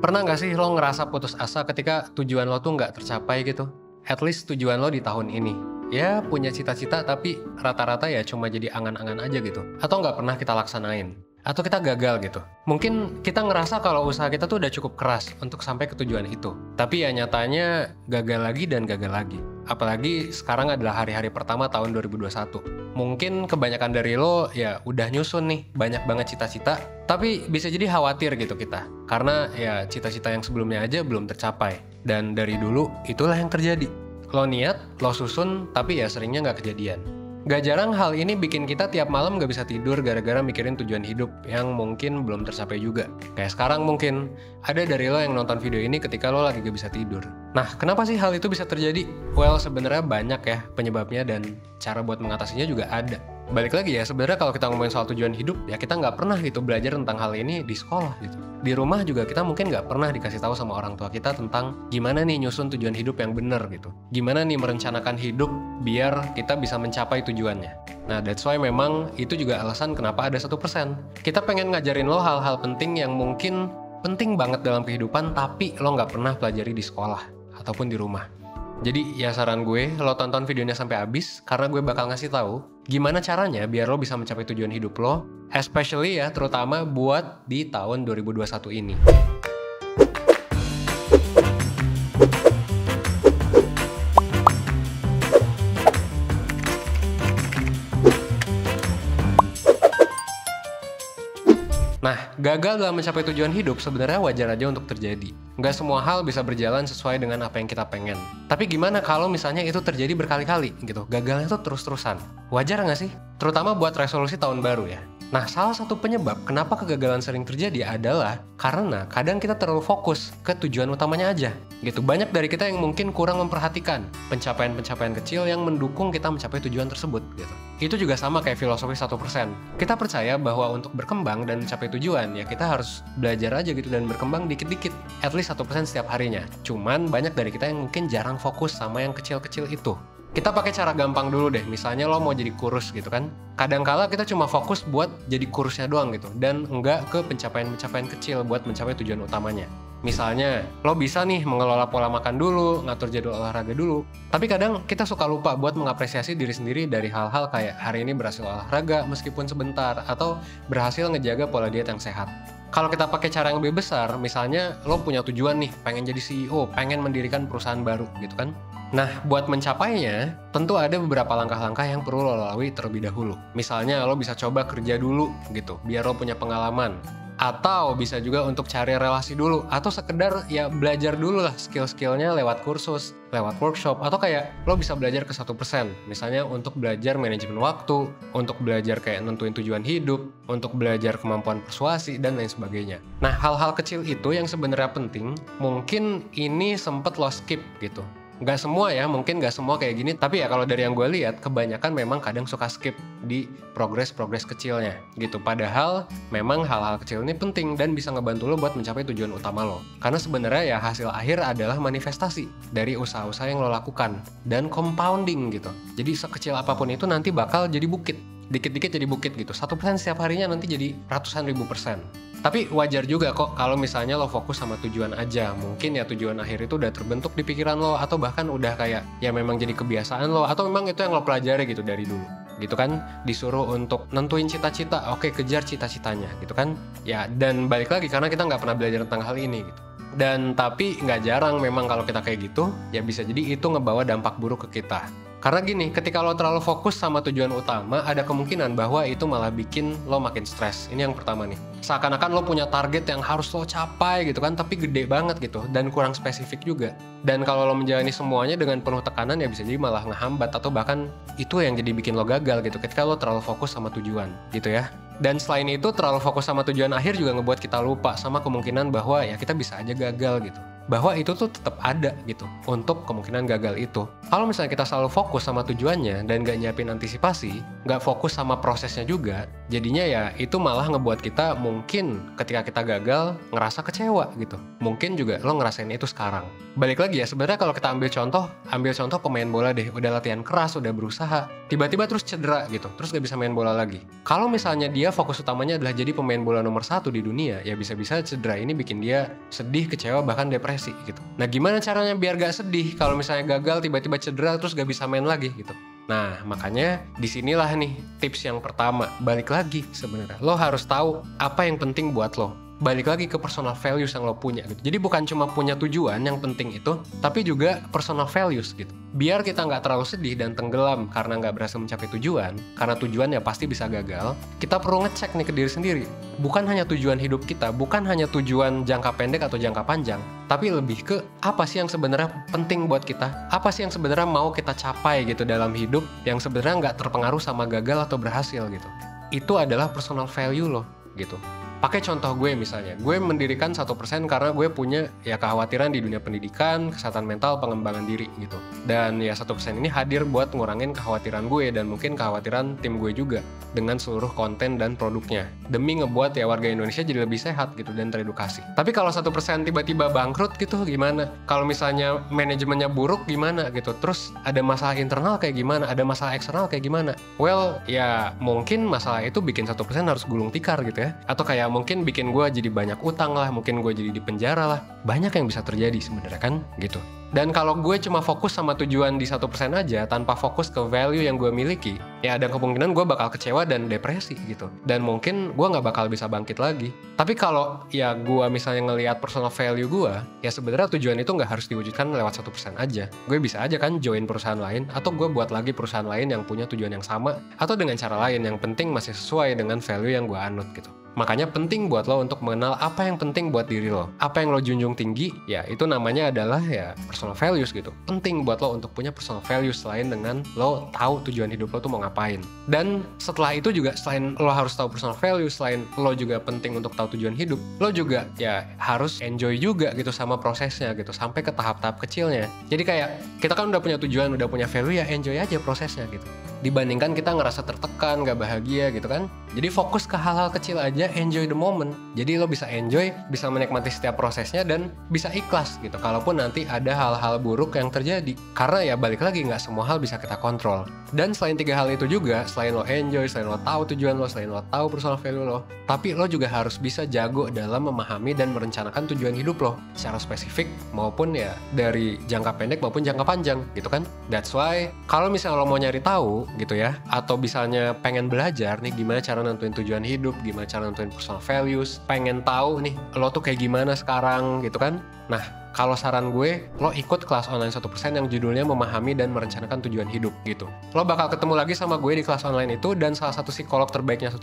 Pernah nggak sih lo ngerasa putus asa ketika tujuan lo tuh nggak tercapai gitu? At least tujuan lo di tahun ini. Ya punya cita-cita tapi rata-rata ya cuma jadi angan-angan aja gitu. Atau nggak pernah kita laksanain. Atau kita gagal gitu. Mungkin kita ngerasa kalau usaha kita tuh udah cukup keras untuk sampai ke tujuan itu. Tapi ya nyatanya gagal lagi dan gagal lagi. Apalagi sekarang adalah hari-hari pertama tahun 2021. Mungkin kebanyakan dari lo ya udah nyusun nih banyak banget cita-cita. Tapi bisa jadi khawatir gitu kita. Karena ya cita-cita yang sebelumnya aja belum tercapai. Dan dari dulu itulah yang terjadi. Lo niat, lo susun, tapi ya seringnya nggak kejadian. Gak jarang hal ini bikin kita tiap malam gak bisa tidur gara-gara mikirin tujuan hidup yang mungkin belum tercapai juga. Kayak sekarang mungkin, ada dari lo yang nonton video ini ketika lo lagi gak bisa tidur. Nah, kenapa sih hal itu bisa terjadi? Well, sebenarnya banyak ya penyebabnya dan cara buat mengatasinya juga ada. Balik lagi ya, sebenarnya kalau kita ngomongin soal tujuan hidup, ya kita nggak pernah gitu belajar tentang hal ini di sekolah gitu. Di rumah juga kita mungkin nggak pernah dikasih tahu sama orang tua kita tentang gimana nih nyusun tujuan hidup yang benar gitu. Gimana nih merencanakan hidup biar kita bisa mencapai tujuannya. Nah, that's why memang itu juga alasan kenapa ada 1%. Kita pengen ngajarin lo hal-hal penting yang mungkin penting banget dalam kehidupan, tapi lo nggak pernah pelajari di sekolah ataupun di rumah. Jadi ya saran gue, lo tonton videonya sampai habis karena gue bakal ngasih tahu gimana caranya biar lo bisa mencapai tujuan hidup lo, especially ya terutama buat di tahun 2021 ini. Nah, gagal dalam mencapai tujuan hidup sebenarnya wajar aja untuk terjadi. Nggak semua hal bisa berjalan sesuai dengan apa yang kita pengen. Tapi gimana kalau misalnya itu terjadi berkali-kali gitu? Gagalnya tuh terus-terusan. Wajar nggak sih? Terutama buat resolusi tahun baru ya. Nah, salah satu penyebab kenapa kegagalan sering terjadi adalah karena kadang kita terlalu fokus ke tujuan utamanya aja. Gitu, banyak dari kita yang mungkin kurang memperhatikan pencapaian-pencapaian kecil yang mendukung kita mencapai tujuan tersebut gitu. Itu juga sama kayak filosofi 1%. Kita percaya bahwa untuk berkembang dan mencapai tujuan, ya kita harus belajar aja gitu dan berkembang dikit-dikit. At least 1% setiap harinya. Cuman banyak dari kita yang mungkin jarang fokus sama yang kecil-kecil itu. Kita pakai cara gampang dulu deh, misalnya lo mau jadi kurus gitu kan. Kadangkala kita cuma fokus buat jadi kurusnya doang gitu, dan enggak ke pencapaian-pencapaian kecil buat mencapai tujuan utamanya. Misalnya, lo bisa nih mengelola pola makan dulu, ngatur jadwal olahraga dulu. Tapi kadang kita suka lupa buat mengapresiasi diri sendiri dari hal-hal kayak hari ini berhasil olahraga meskipun sebentar, atau berhasil ngejaga pola diet yang sehat. Kalau kita pakai cara yang lebih besar, misalnya lo punya tujuan nih, pengen jadi CEO, pengen mendirikan perusahaan baru gitu kan. Nah, buat mencapainya, tentu ada beberapa langkah-langkah yang perlu lo lalui terlebih dahulu. Misalnya, lo bisa coba kerja dulu gitu, biar lo punya pengalaman. Atau bisa juga untuk cari relasi dulu, atau sekedar ya belajar dulu lah skill-skillnya lewat kursus, lewat workshop, atau kayak lo bisa belajar ke 1%. Misalnya untuk belajar manajemen waktu, untuk belajar kayak nentuin tujuan hidup, untuk belajar kemampuan persuasi, dan lain sebagainya. Nah, hal-hal kecil itu yang sebenarnya penting, mungkin ini sempet lo skip gitu. Nggak semua ya, mungkin nggak semua kayak gini, tapi ya kalau dari yang gue lihat, kebanyakan memang kadang suka skip di progres-progres kecilnya gitu. Padahal memang hal-hal kecil ini penting dan bisa ngebantu lo buat mencapai tujuan utama lo. Karena sebenarnya ya hasil akhir adalah manifestasi dari usaha-usaha yang lo lakukan dan compounding gitu. Jadi sekecil apapun itu nanti bakal jadi bukit. Dikit-dikit jadi bukit gitu. 1% setiap harinya nanti jadi ratusan ribu persen. Tapi wajar juga kok kalau misalnya lo fokus sama tujuan aja. Mungkin ya tujuan akhir itu udah terbentuk di pikiran lo, atau bahkan udah kayak ya memang jadi kebiasaan lo, atau memang itu yang lo pelajari gitu dari dulu. Gitu kan, disuruh untuk nentuin cita-cita, oke kejar cita-citanya gitu kan. Ya dan balik lagi karena kita nggak pernah belajar tentang hal ini gitu. Dan tapi nggak jarang memang kalau kita kayak gitu, ya bisa jadi itu ngebawa dampak buruk ke kita. Karena gini, ketika lo terlalu fokus sama tujuan utama, ada kemungkinan bahwa itu malah bikin lo makin stres. Ini yang pertama nih. Seakan-akan lo punya target yang harus lo capai gitu kan, tapi gede banget gitu, dan kurang spesifik juga. Dan kalau lo menjalani semuanya dengan penuh tekanan, ya bisa jadi malah ngehambat, atau bahkan itu yang jadi bikin lo gagal gitu, ketika lo terlalu fokus sama tujuan gitu ya. Dan selain itu, terlalu fokus sama tujuan akhir juga ngebuat kita lupa sama kemungkinan bahwa ya kita bisa aja gagal gitu. bahwa itu tuh tetap ada gitu untuk kemungkinan gagal itu. Kalau misalnya kita selalu fokus sama tujuannya dan gak nyiapin antisipasi, gak fokus sama prosesnya juga, jadinya ya itu malah ngebuat kita mungkin ketika kita gagal ngerasa kecewa gitu. Mungkin juga lo ngerasain itu sekarang. Balik lagi ya, sebenarnya kalau kita ambil contoh pemain bola deh, udah latihan keras, udah berusaha, tiba-tiba terus cedera gitu, terus gak bisa main bola lagi. Kalau misalnya dia fokus utamanya adalah jadi pemain bola nomor 1 di dunia, ya bisa-bisa cedera ini bikin dia sedih, kecewa, bahkan depresi gitu. Nah gimana caranya biar gak sedih kalau misalnya gagal tiba-tiba cedera terus gak bisa main lagi gitu. Nah makanya disinilah nih tips yang pertama, balik lagi sebenarnya lo harus tahu apa yang penting buat lo. Balik lagi ke personal values yang lo punya gitu. Jadi bukan cuma punya tujuan yang penting itu, tapi juga personal values gitu. Biar kita nggak terlalu sedih dan tenggelam karena nggak berhasil mencapai tujuan, karena tujuan ya pasti bisa gagal, kita perlu ngecek nih ke diri sendiri. Bukan hanya tujuan hidup kita, bukan hanya tujuan jangka pendek atau jangka panjang, tapi lebih ke apa sih yang sebenarnya penting buat kita, apa sih yang sebenarnya mau kita capai gitu dalam hidup, yang sebenarnya nggak terpengaruh sama gagal atau berhasil gitu. Itu adalah personal value lo gitu. Pakai contoh gue misalnya, gue mendirikan 1% karena gue punya ya kekhawatiran di dunia pendidikan, kesehatan mental, pengembangan diri gitu. Dan ya 1% ini hadir buat ngurangin kekhawatiran gue dan mungkin kekhawatiran tim gue juga dengan seluruh konten dan produknya. Demi ngebuat ya warga Indonesia jadi lebih sehat gitu dan teredukasi. Tapi kalau 1% tiba-tiba bangkrut gitu gimana? Kalau misalnya manajemennya buruk gimana gitu? Terus ada masalah internal kayak gimana? Ada masalah eksternal kayak gimana? Well, ya mungkin masalah itu bikin 1% harus gulung tikar gitu ya. Atau kayak mungkin bikin gue jadi banyak utang lah, mungkin gue jadi di penjara lah. Banyak yang bisa terjadi sebenarnya kan gitu. Dan kalau gue cuma fokus sama tujuan di 1% aja tanpa fokus ke value yang gue miliki, ya ada kemungkinan gue bakal kecewa dan depresi gitu. Dan mungkin gue nggak bakal bisa bangkit lagi. Tapi kalau ya gue misalnya ngelihat personal value gue, ya sebenarnya tujuan itu nggak harus diwujudkan lewat 1% aja. Gue bisa aja kan join perusahaan lain, atau gue buat lagi perusahaan lain yang punya tujuan yang sama, atau dengan cara lain yang penting masih sesuai dengan value yang gue anut gitu. Makanya penting buat lo untuk mengenal apa yang penting buat diri lo. Apa yang lo junjung tinggi, ya itu namanya adalah ya personal values gitu. Penting buat lo untuk punya personal values selain dengan lo tahu tujuan hidup lo tuh mau ngapain. Dan setelah itu juga selain lo harus tahu personal values, selain lo juga penting untuk tahu tujuan hidup, lo juga ya harus enjoy juga gitu sama prosesnya gitu, sampai ke tahap-tahap kecilnya. Jadi kayak kita kan udah punya tujuan, udah punya value, ya enjoy aja prosesnya gitu. Dibandingkan kita ngerasa tertekan, gak bahagia gitu kan. Jadi fokus ke hal-hal kecil aja, enjoy the moment. Jadi lo bisa enjoy, bisa menikmati setiap prosesnya, dan bisa ikhlas gitu kalaupun nanti ada hal-hal buruk yang terjadi. Karena ya balik lagi, gak semua hal bisa kita kontrol. Dan selain 3 hal itu juga, selain lo enjoy, selain lo tahu tujuan lo, selain lo tahu personal value lo, tapi lo juga harus bisa jago dalam memahami dan merencanakan tujuan hidup lo secara spesifik maupun ya dari jangka pendek maupun jangka panjang gitu kan. That's why kalau misalnya lo mau nyari tahu gitu ya, atau misalnya pengen belajar nih gimana cara nentuin tujuan hidup, gimana cara nentuin personal values, pengen tahu nih lo tuh kayak gimana sekarang gitu kan. Nah, kalau saran gue, lo ikut kelas online 1% yang judulnya memahami dan merencanakan tujuan hidup gitu. Lo bakal ketemu lagi sama gue di kelas online itu, dan salah satu psikolog terbaiknya 1%,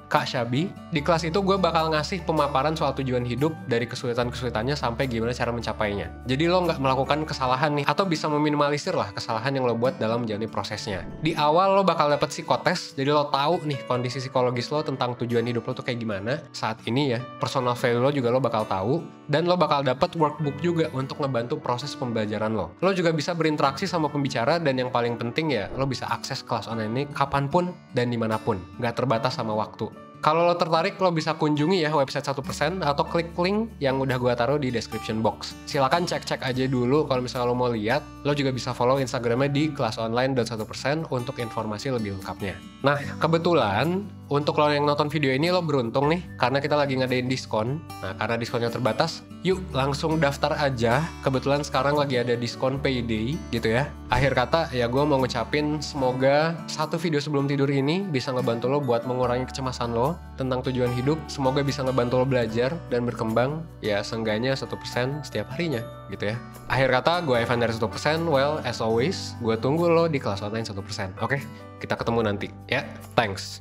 Kak Syabi. Di kelas itu gue bakal ngasih pemaparan soal tujuan hidup dari kesulitan-kesulitannya sampai gimana cara mencapainya. Jadi lo nggak melakukan kesalahan nih, atau bisa meminimalisir lah kesalahan yang lo buat dalam menjalani prosesnya. Di awal lo bakal dapet psikotes, jadi lo tahu nih kondisi psikologis lo tentang tujuan hidup lo tuh kayak gimana saat ini ya. Personal value lo juga lo bakal tahu, dan lo bakal dapet workbook juga untuk ngebantu proses pembelajaran lo. Lo juga bisa berinteraksi sama pembicara, dan yang paling penting ya lo bisa akses kelas online ini kapanpun dan dimanapun, nggak terbatas sama waktu. Kalau lo tertarik, lo bisa kunjungi ya website 1% atau klik link yang udah gue taruh di description box. Silakan cek-cek aja dulu kalau misalnya lo mau lihat. Lo juga bisa follow Instagramnya di kelasonline.1% untuk informasi lebih lengkapnya. Nah, kebetulan untuk lo yang nonton video ini lo beruntung nih, karena kita lagi ngadain diskon. Nah, karena diskonnya terbatas, yuk langsung daftar aja. Kebetulan sekarang lagi ada diskon payday gitu ya. Akhir kata ya gue mau ngucapin semoga satu video sebelum tidur ini bisa ngebantu lo buat mengurangi kecemasan lo tentang tujuan hidup. Semoga bisa ngebantu lo belajar dan berkembang ya seenggaknya 1% setiap harinya gitu ya. Akhir kata gue Evan dari 1%. Well, as always, gue tunggu lo di kelas online 1%. Oke? Kita ketemu nanti ya. Thanks.